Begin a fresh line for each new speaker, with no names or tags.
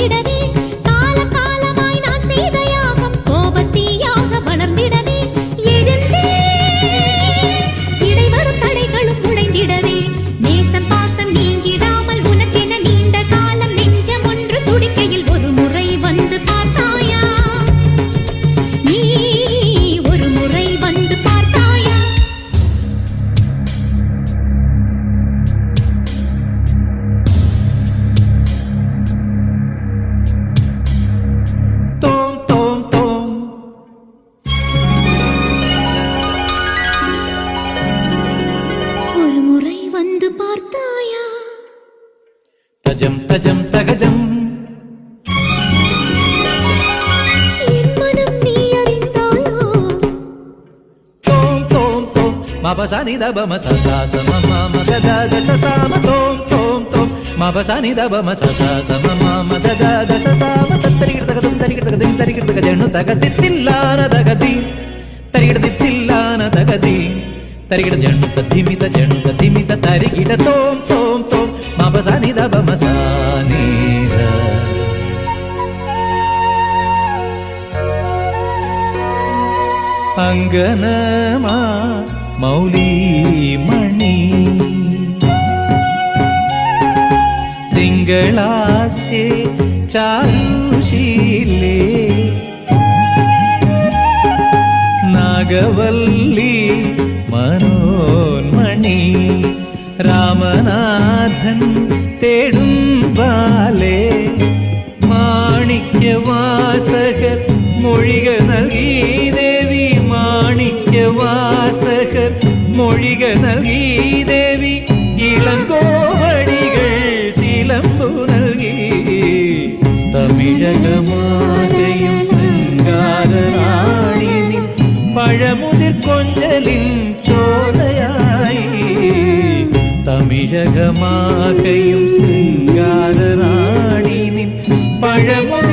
நிறைந்திடவே காலம் காலமாய் நான் செய்த யாகம் கோபத்தீயாக வளர்ந்திடவே எழுந்தே இடைவரும் தடைகளும் உடைந்திடவே நேசம் பாசம் நீங்கிடாமல் உனக்கென நீண்ட காலம் நெஞ்சம் ஒன்று துடிக்கையில் ஒரு முறை வந்து பார்த்தாயா நீ ஒரு முறை வந்து பார்த்தாயா
தோம் தோம் தோம்
ஒரு முறை வந்து பார்த்தாயா
தஜம் தஜம் தகஜம்
என் மனம் நீ அறிந்தாயோ
தோம் தோம் தோம் மபசானி தபம சசாசம மம கத சசாம தோம் தோம் தோம் மபசானி தபம சசாசம மம கத சசாம தத்தரிகிடதகதம் தரிகிடதகதிம் தரிகிடதகஜனு தகதித்தில்லான தகதி தரிகிடதித்தில்லான தகதி தரிகிட ஜனுத திமித தரிகிட தோம் தோம் தோம் மபசானி தபம சானித அங்கனமா மௌலி மணி ತಿಂಗಳಾಸೆ ಚಾರುಶೀಲೆ ನಾಗವಲ್ಲಿ മനോന്മണി രാമനാഥൻ തേടും ബാലേ മാണിക്യവാസകർ മൊഴിക നൽകി ദേവി മാണിക്യവാസകർ മൊഴിക നൽകി ദേവി ഇളങ്കോവടികൾ ശീലമ്പു നൽകി തമിഴകമാലയും ശൃംഗാരറാണി പഴമുതിർ കൊഞ്ചലിൻ ചോലയായി തമിഴകമാകയും ശൃംഗാരറാണി പഴമുതിർ